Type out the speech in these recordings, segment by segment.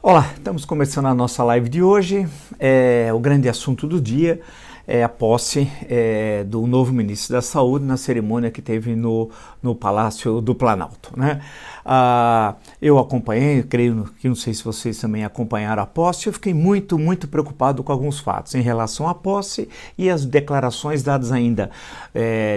Olá, estamos começando a nossa live de hoje. O grande assunto do dia é a posse do novo ministro da Saúde na cerimônia que teve no Palácio do Planalto, né? Eu acompanhei, creio que não sei se vocês também acompanharam a posse. Eu fiquei muito preocupado com alguns fatos em relação à posse e as declarações dadas ainda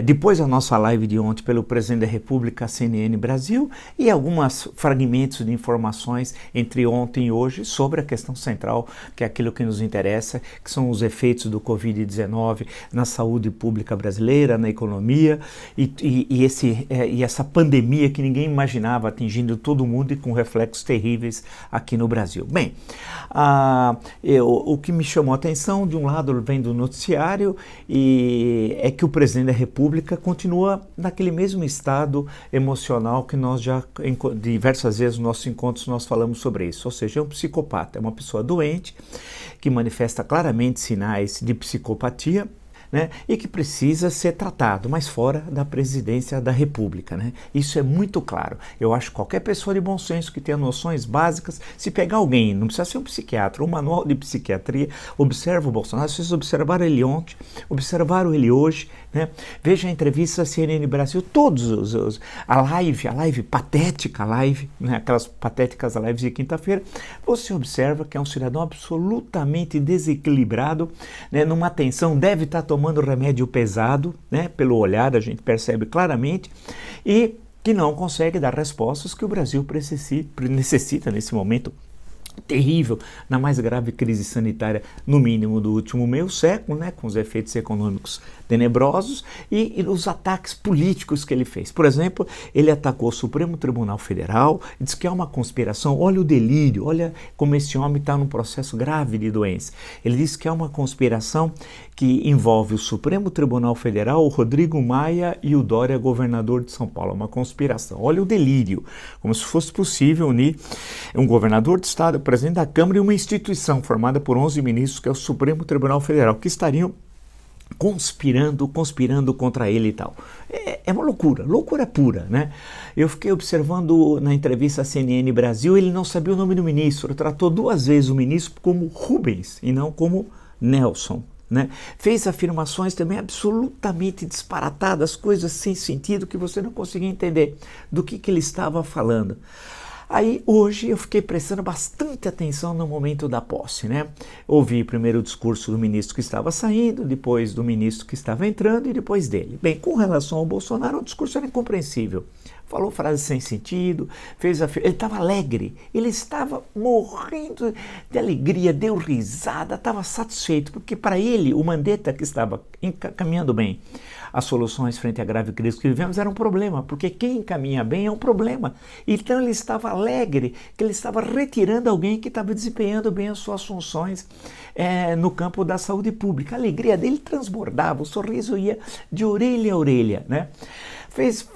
depois da nossa live de ontem pelo presidente da República, CNN Brasil, e alguns fragmentos de informações entre ontem e hoje sobre a questão central, que é aquilo que nos interessa, que são os efeitos do Covid-19 na saúde pública brasileira, na economia e essa pandemia que ninguém imaginava atingindo todo mundo e com reflexos terríveis aqui no Brasil. Bem, o que me chamou a atenção, de um lado vem do noticiário, é que o presidente da República continua naquele mesmo estado emocional que nós já, diversas vezes nos nossos encontros, nós falamos sobre isso, ou seja, é um psicopata, é uma pessoa doente, que manifesta claramente sinais de psicopatia, né, e que precisa ser tratado, mas fora da presidência da República, né? Isso é muito claro. Eu acho que qualquer pessoa de bom senso que tenha noções básicas, se pegar alguém, não precisa ser um psiquiatra, um manual de psiquiatria, observa o Bolsonaro. Vocês observaram ele ontem, observaram ele hoje, né? Veja a entrevista da CNN Brasil, a live patética, né? Aquelas patéticas lives de quinta-feira, você observa que é um cidadão absolutamente desequilibrado, né? Numa tensão, deve estar tomando remédio pesado, né? Pelo olhar a gente percebe claramente, e que não consegue dar respostas que o Brasil necessita nesse momento terrível, na mais grave crise sanitária, no mínimo, do último meio século, né, com os efeitos econômicos tenebrosos e os ataques políticos que ele fez. Por exemplo, ele atacou o Supremo Tribunal Federal, disse que é uma conspiração. Olha o delírio, olha como esse homem está num processo grave de doença. Ele disse que é uma conspiração que envolve o Supremo Tribunal Federal, o Rodrigo Maia e o Dória, governador de São Paulo. É uma conspiração. Olha o delírio, como se fosse possível unir um governador de estado, o presidente da Câmara e uma instituição formada por 11 ministros, que é o Supremo Tribunal Federal, que estariam conspirando contra ele e tal. É uma loucura pura, né? Eu fiquei observando na entrevista à CNN Brasil, ele não sabia o nome do ministro, tratou duas vezes o ministro como Rubens e não como Nelson, né? Fez afirmações também absolutamente disparatadas, coisas sem sentido que você não conseguia entender do que ele estava falando. Aí hoje eu fiquei prestando bastante atenção no momento da posse, né? Ouvi primeiro o discurso do ministro que estava saindo, depois do ministro que estava entrando e depois dele. Bem, com relação ao Bolsonaro, o discurso era incompreensível. Falou frases sem sentido, ele estava alegre, ele estava morrendo de alegria, deu risada, estava satisfeito, porque para ele o Mandetta, que estava caminhando bem as soluções frente à grave crise que vivemos, era um problema, porque quem caminha bem é um problema. Então ele estava alegre, que ele estava retirando alguém que estava desempenhando bem as suas funções no campo da saúde pública. A alegria dele transbordava, o sorriso ia de orelha a orelha, né?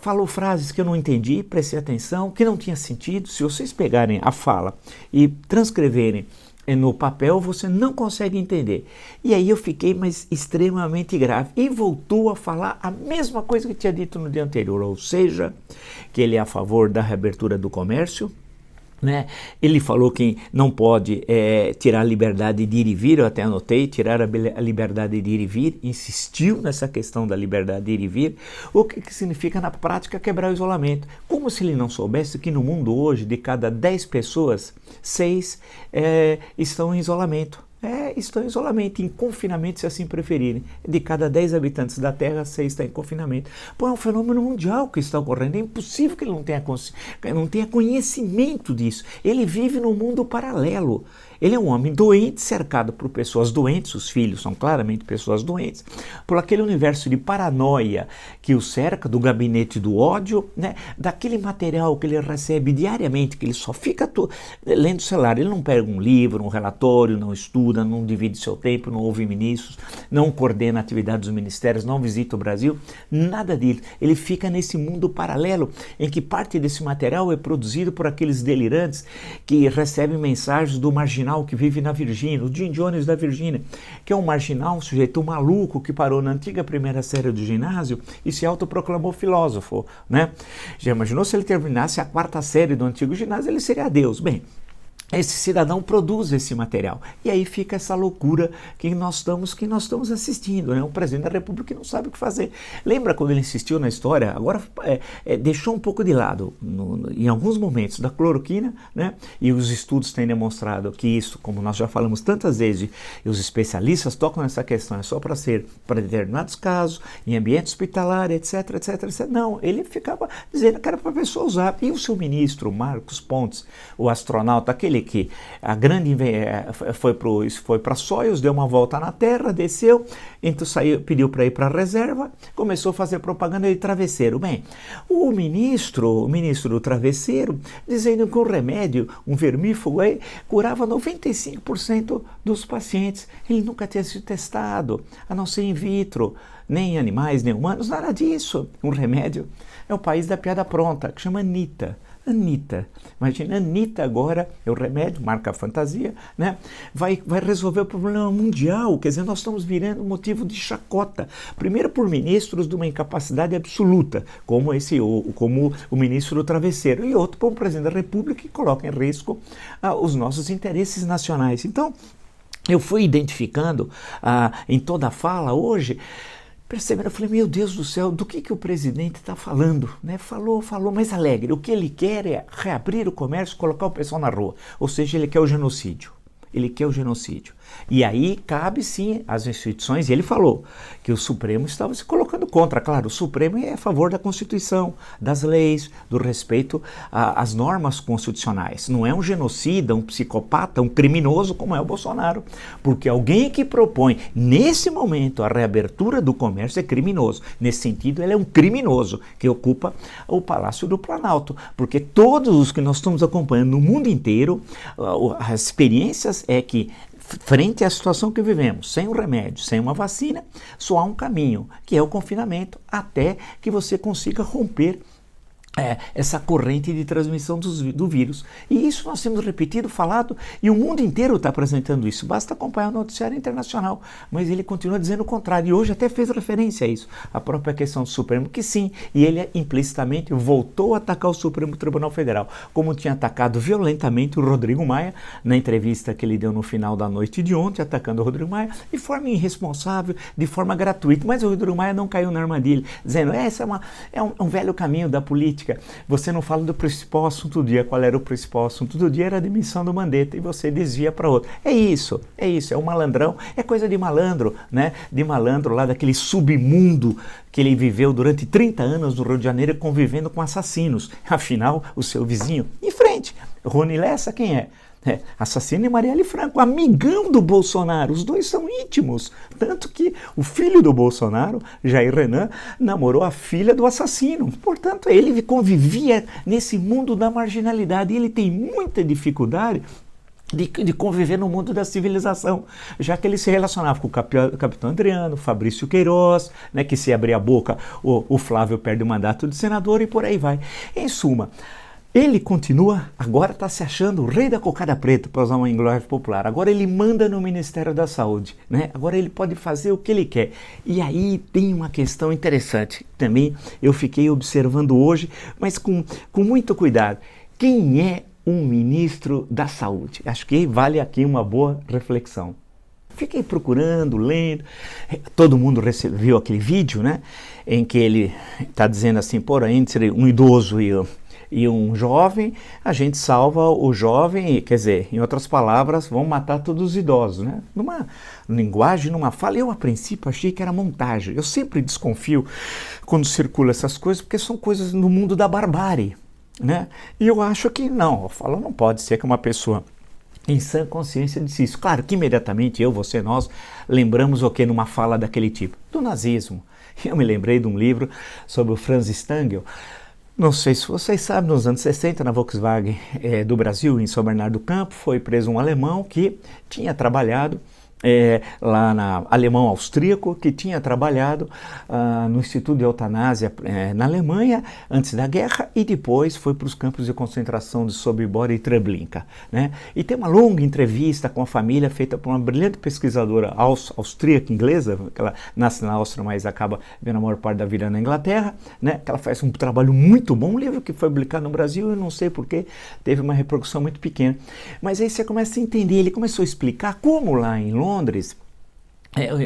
Falou frases que eu não entendi, prestei atenção, que não tinha sentido. Se vocês pegarem a fala e transcreverem no papel, você não consegue entender. E aí eu fiquei extremamente grave. E voltou a falar a mesma coisa que tinha dito no dia anterior, ou seja, que ele é a favor da reabertura do comércio, né? Ele falou que não pode tirar a liberdade de ir e vir, eu até anotei, tirar a liberdade de ir e vir, insistiu nessa questão da liberdade de ir e vir, o que significa na prática quebrar o isolamento. Como se ele não soubesse que no mundo hoje, de cada 10 pessoas, 6 estão em isolamento. Estão em isolamento, em confinamento, se assim preferirem. De cada 10 habitantes da Terra, 6 estão em confinamento. Pô, é um fenômeno mundial que está ocorrendo. É impossível que ele não tenha conhecimento disso. Ele vive num mundo paralelo. Ele é um homem doente, cercado por pessoas doentes, os filhos são claramente pessoas doentes, por aquele universo de paranoia que o cerca, do gabinete do ódio, né? Daquele material que ele recebe diariamente, que ele só fica lendo o celular. Ele não pega um livro, um relatório, não estuda, não divide seu tempo, não ouve ministros, não coordena a atividade dos ministérios, não visita o Brasil, nada disso. Ele fica nesse mundo paralelo em que parte desse material é produzido por aqueles delirantes que recebem mensagens do marginal que vive na Virgínia, o Jim Jones da Virgínia, que é um marginal, um sujeito maluco que parou na antiga primeira série do ginásio e se autoproclamou filósofo, né? Já imaginou se ele terminasse a quarta série do antigo ginásio, ele seria Deus. Bem, esse cidadão produz esse material. E aí fica essa loucura que nós estamos assistindo, né? O presidente da República que não sabe o que fazer. Lembra quando ele insistiu na história? Agora deixou um pouco de lado, em alguns momentos, da cloroquina, né? E os estudos têm demonstrado que isso, como nós já falamos tantas vezes, e os especialistas tocam nessa questão, é só para ser para determinados casos, em ambiente hospitalar, etc, etc, etc. Não, ele ficava dizendo que era para a pessoa usar. E o seu ministro, Marcos Pontes, o astronauta, aquele que a grande foi para Soyuz, deu uma volta na Terra, desceu, então pediu para ir para a reserva, começou a fazer propaganda de travesseiro. Bem, o ministro do travesseiro, dizendo que o remédio, um vermífugo aí, curava 95% dos pacientes. Ele nunca tinha sido testado, a não ser in vitro, nem em animais, nem humanos, nada disso. Um remédio é o país da piada pronta, que chama Anitta. Anitta, imagina, Anitta agora é o remédio, marca fantasia, né? Vai resolver o problema mundial, quer dizer, nós estamos virando motivo de chacota, primeiro por ministros de uma incapacidade absoluta, como o ministro do travesseiro, e outro por um presidente da República que coloca em risco os nossos interesses nacionais. Então, eu fui identificando em toda a fala hoje, percebendo, eu falei, meu Deus do céu, do que o presidente está falando? Né? Falou, mas alegre. O que ele quer é reabrir o comércio, colocar o pessoal na rua. Ou seja, ele quer o genocídio. Ele quer o genocídio. E aí cabe sim às instituições, e ele falou que o Supremo estava se colocando contra. Claro, o Supremo é a favor da Constituição, das leis, do respeito às normas constitucionais. Não é um genocida, um psicopata, um criminoso como é o Bolsonaro. Porque alguém que propõe, nesse momento, a reabertura do comércio é criminoso. Nesse sentido, ele é um criminoso que ocupa o Palácio do Planalto. Porque todos os que nós estamos acompanhando no mundo inteiro, as experiências é que, frente à situação que vivemos, sem um remédio, sem uma vacina, só há um caminho, que é o confinamento, até que você consiga romper essa corrente de transmissão do vírus. E isso nós temos repetido, falado, e o mundo inteiro está apresentando isso. Basta acompanhar o noticiário internacional, mas ele continua dizendo o contrário. E hoje até fez referência a isso, a própria questão do Supremo, que sim, e ele implicitamente voltou a atacar o Supremo Tribunal Federal, como tinha atacado violentamente o Rodrigo Maia, na entrevista que ele deu no final da noite de ontem, atacando o Rodrigo Maia, de forma irresponsável, de forma gratuita. Mas o Rodrigo Maia não caiu na armadilha, dizendo, esse é um velho caminho da política. Você não fala do principal assunto do dia. Qual era o principal assunto do dia? Era a demissão do Mandetta, e você desvia para outro. É isso, é um malandrão, é coisa de malandro, né? De malandro lá daquele submundo que ele viveu durante 30 anos no Rio de Janeiro convivendo com assassinos. Afinal, o seu vizinho, em frente, Rony Lessa, quem é? Assassino é Marielle Franco, amigão do Bolsonaro, os dois são íntimos, tanto que o filho do Bolsonaro, Jair Renan, namorou a filha do assassino, portanto ele convivia nesse mundo da marginalidade e ele tem muita dificuldade de conviver no mundo da civilização, já que ele se relacionava com o capitão Adriano, Fabrício Queiroz, né, que se abrir a boca o Flávio perde o mandato de senador e por aí vai. Em suma, ele continua, agora está se achando o rei da cocada preta, para usar uma linguagem popular. Agora ele manda no Ministério da Saúde, né? Agora ele pode fazer o que ele quer. E aí tem uma questão interessante, também eu fiquei observando hoje, mas com muito cuidado. Quem é um ministro da Saúde? Acho que vale aqui uma boa reflexão. Fiquei procurando, lendo, todo mundo viu aquele vídeo, né? Em que ele está dizendo assim, por entre um idoso e um jovem, a gente salva o jovem, quer dizer, em outras palavras, vão matar todos os idosos, né? Numa linguagem, numa fala, eu a princípio achei que era montagem. Eu sempre desconfio quando circula essas coisas, porque são coisas no mundo da barbárie, né? E eu acho que não, eu falo, não pode ser que uma pessoa em sã consciência disse isso. Claro que imediatamente você, nós, lembramos o que numa fala daquele tipo? Do nazismo. Eu me lembrei de um livro sobre o Franz Stangl. Não sei se vocês sabem, nos anos 60, na Volkswagen do Brasil, em São Bernardo do Campo, foi preso um alemão que tinha trabalhado lá na alemão-austríaco, que tinha trabalhado no Instituto de Eutanásia na Alemanha antes da guerra e depois foi para os campos de concentração de Sobibor e Treblinka, né? E tem uma longa entrevista com a família feita por uma brilhante pesquisadora austríaca inglesa, que ela nasce na Áustria, mas acaba vendo a maior parte da vida na Inglaterra, né? Que ela faz um trabalho muito bom, um livro que foi publicado no Brasil, eu não sei porquê, teve uma repercussão muito pequena. Mas aí você começa a entender, ele começou a explicar como lá em Londres,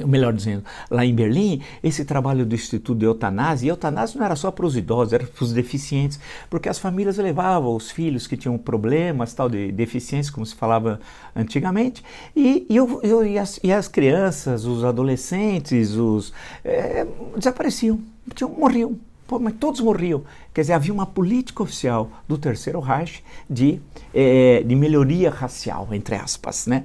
melhor dizendo, lá em Berlim, esse trabalho do Instituto de Eutanásia, e eutanásia não era só para os idosos, era para os deficientes, porque as famílias levavam os filhos que tinham problemas, tal, de deficiência, como se falava antigamente, e as crianças, os adolescentes, desapareciam, morriam. Pô, mas todos morriam. Quer dizer, havia uma política oficial do Terceiro Reich de melhoria racial, entre aspas, né?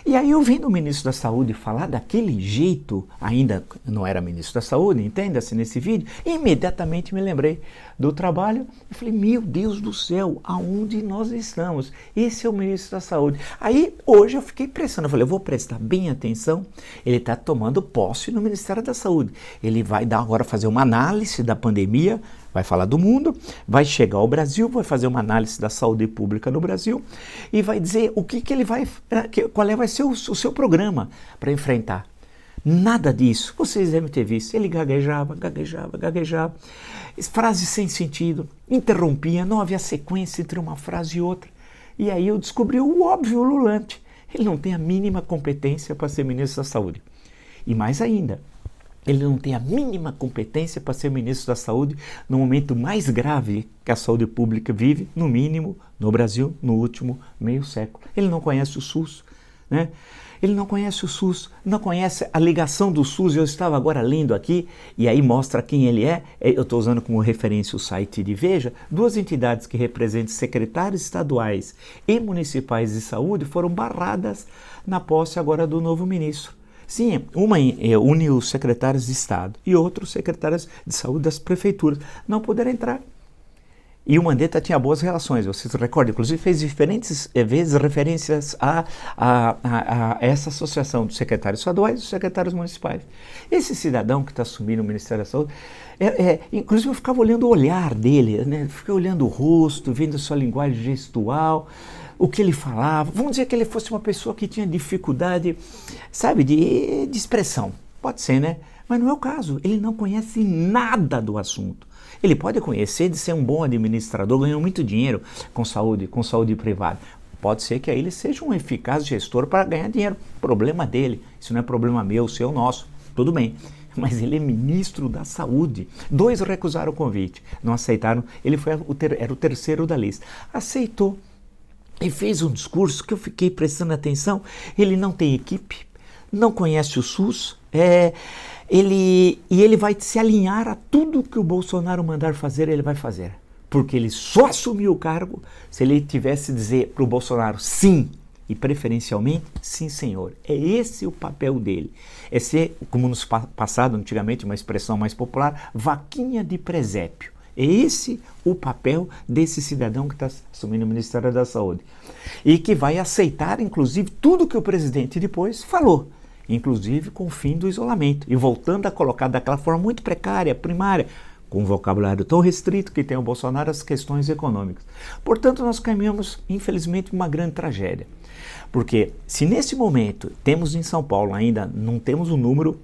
E aí eu vendo o ministro da Saúde falar daquele jeito, ainda não era ministro da Saúde, entenda-se nesse vídeo, imediatamente me lembrei do trabalho e falei, meu Deus do céu, aonde nós estamos? Esse é o ministro da Saúde. Aí, hoje eu fiquei prestando, eu falei, eu vou prestar bem atenção, ele está tomando posse no Ministério da Saúde. Ele vai agora fazer uma análise da pandemia, vai falar do mundo, vai chegar ao Brasil, vai fazer uma análise da saúde pública no Brasil e vai dizer o que ele vai, vai ser o seu programa para enfrentar. Nada disso. Vocês devem ter visto. Ele gaguejava, frases sem sentido, interrompia, não havia sequência entre uma frase e outra. E aí eu descobri o óbvio ululante. Ele não tem a mínima competência para ser ministro da Saúde. E mais ainda, ele não tem a mínima competência para ser ministro da Saúde no momento mais grave que a saúde pública vive, no mínimo, no Brasil, no último meio século. Ele não conhece o SUS, né? Ele não conhece o SUS, não conhece a ligação do SUS. Eu estava agora lendo aqui, e aí mostra quem ele é. Eu estou usando como referência o site de Veja. Duas entidades que representam secretários estaduais e municipais de saúde foram barradas na posse agora do novo ministro. Sim, uma une os secretários de Estado e outros secretários de saúde das prefeituras. Não puderam entrar. E o Mandetta tinha boas relações, você se recorda, inclusive fez diferentes vezes referências a essa associação dos secretários estaduais e dos secretários municipais. Esse cidadão que está assumindo o Ministério da Saúde, inclusive eu ficava olhando o olhar dele, né? Fiquei olhando o rosto, vendo a sua linguagem gestual, o que ele falava. Vamos dizer que ele fosse uma pessoa que tinha dificuldade, sabe, de expressão. Pode ser, né? Mas não é o caso, ele não conhece nada do assunto. Ele pode conhecer de ser um bom administrador, ganhando muito dinheiro com saúde privada. Pode ser que aí ele seja um eficaz gestor para ganhar dinheiro. Problema dele, isso não é problema meu, seu, nosso, tudo bem. Mas ele é ministro da Saúde. 2 recusaram o convite, não aceitaram, ele era o terceiro da lista. Aceitou e fez um discurso que eu fiquei prestando atenção. Ele não tem equipe, não conhece o SUS, ele vai se alinhar a tudo que o Bolsonaro mandar fazer, ele vai fazer. Porque ele só assumiu o cargo se ele tivesse dizer para o Bolsonaro sim, e preferencialmente sim, senhor. É esse o papel dele. É ser, como no passado, antigamente, uma expressão mais popular, vaquinha de presépio. É esse o papel desse cidadão que está assumindo o Ministério da Saúde. E que vai aceitar, inclusive, tudo que o presidente depois falou. Inclusive com o fim do isolamento, e voltando a colocar daquela forma muito precária, primária, com um vocabulário tão restrito que tem o Bolsonaro, as questões econômicas. Portanto, nós caminhamos, infelizmente, uma grande tragédia. Porque se nesse momento temos em São Paulo ainda, não temos o número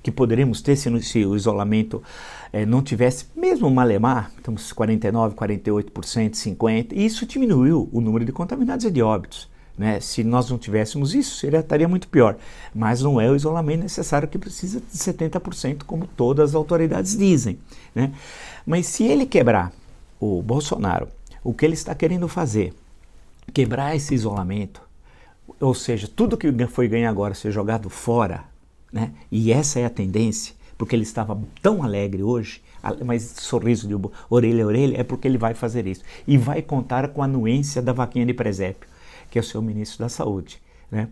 que poderíamos ter se o isolamento não tivesse, mesmo malemar, estamos 49%, 48%, 50%, e isso diminuiu o número de contaminados e de óbitos. Né? Se nós não tivéssemos isso, ele estaria muito pior. Mas não é o isolamento necessário que precisa de 70%, como todas as autoridades dizem. Né? Mas se ele quebrar, o Bolsonaro, o que ele está querendo fazer, quebrar esse isolamento, ou seja, tudo que foi ganho agora ser jogado fora, né? E essa é a tendência, porque ele estava tão alegre hoje, mas sorriso de orelha a orelha, é porque ele vai fazer isso. E vai contar com a anuência da vaquinha de presépio, que é o seu ministro da Saúde, né?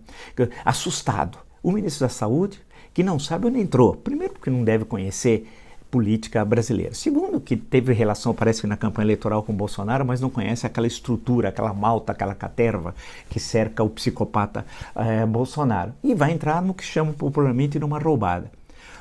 Assustado. O ministro da Saúde, que não sabe onde entrou. Primeiro porque não deve conhecer política brasileira. Segundo, que teve relação, parece que na campanha eleitoral com Bolsonaro, mas não conhece aquela estrutura, aquela malta, aquela caterva que cerca o psicopata Bolsonaro. E vai entrar no que chamam popularmente numa roubada.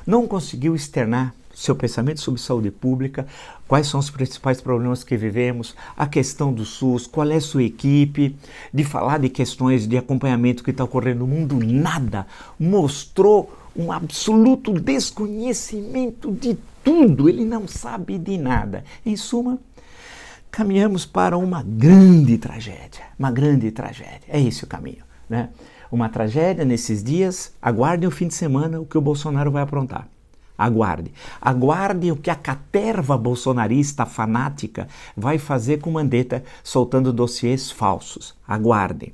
Não conseguiu externar seu pensamento sobre saúde pública, quais são os principais problemas que vivemos, a questão do SUS, qual é a sua equipe, de falar de questões de acompanhamento que está ocorrendo no mundo, nada. Mostrou um absoluto desconhecimento de tudo, ele não sabe de nada. Em suma, caminhamos para uma grande tragédia, é esse o caminho, né? Uma tragédia nesses dias, aguardem o fim de semana o que o Bolsonaro vai aprontar. Aguardem o que a caterva bolsonarista fanática vai fazer com Mandetta soltando dossiês falsos. Aguardem.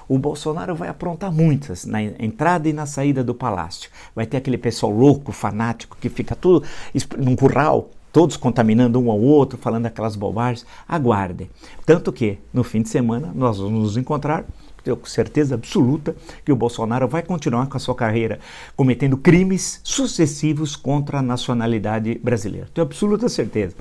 O Bolsonaro vai aprontar muitas na entrada e na saída do palácio. Vai ter aquele pessoal louco, fanático, que fica tudo num curral, todos contaminando um ao outro, falando aquelas bobagens. Aguardem. Tanto que, no fim de semana, nós vamos nos encontrar. Tenho certeza absoluta que o Bolsonaro vai continuar com a sua carreira cometendo crimes sucessivos contra a nacionalidade brasileira. Tenho absoluta certeza.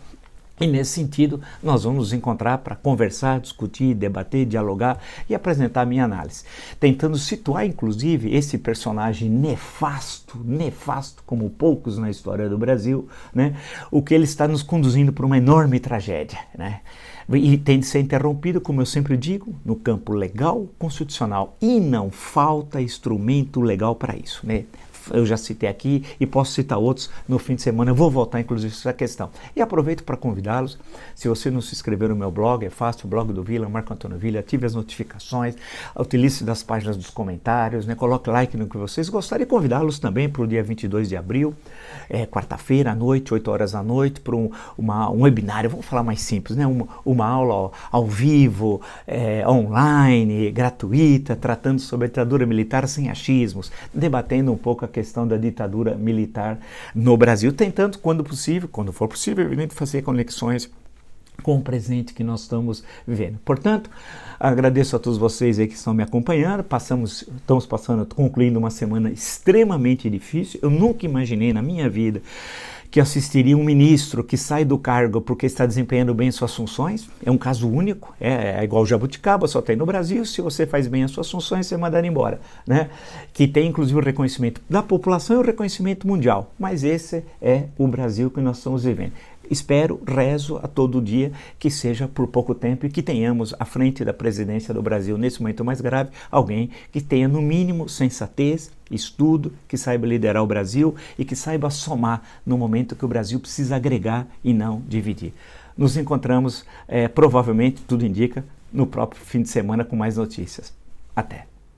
E nesse sentido, nós vamos nos encontrar para conversar, discutir, debater, dialogar e apresentar a minha análise. Tentando situar, inclusive, esse personagem nefasto como poucos na história do Brasil, né? O que ele está nos conduzindo para uma enorme tragédia, né? E tem de ser interrompido, como eu sempre digo, no campo legal, constitucional. E não falta instrumento legal para isso, né? Eu já citei aqui e posso citar outros no fim de semana. Eu vou voltar, inclusive, essa questão. E aproveito para convidá-los. Se você não se inscreveu no meu blog, é fácil, o blog do Villa, Marco Antônio Villa, ative as notificações, utilize das páginas dos comentários, né? Coloque like no que vocês gostarem e convidá-los também para o dia 22 de abril, quarta-feira à noite, 8 horas da noite, para um webinário, vamos falar mais simples, né? Uma aula ao vivo, online, gratuita, tratando sobre a ditadura militar sem achismos, debatendo um pouco a questão da ditadura militar no Brasil, tentando, quando for possível, evidente, fazer conexões com o presente que nós estamos vivendo. Portanto, agradeço a todos vocês aí que estão me acompanhando. Estamos concluindo uma semana extremamente difícil. Eu nunca imaginei na minha vida que assistiria um ministro que sai do cargo porque está desempenhando bem suas funções. É um caso único, é igual o jabuticaba, só tem no Brasil. Se você faz bem as suas funções, você é mandado embora, né? Que tem inclusive o reconhecimento da população e o reconhecimento mundial. Mas esse é o Brasil que nós estamos vivendo. Espero, rezo a todo dia que seja por pouco tempo e que tenhamos à frente da presidência do Brasil, nesse momento mais grave, alguém que tenha no mínimo sensatez, estudo, que saiba liderar o Brasil e que saiba somar no momento que o Brasil precisa agregar e não dividir. Nos encontramos, provavelmente, tudo indica, no próprio fim de semana com mais notícias. Até!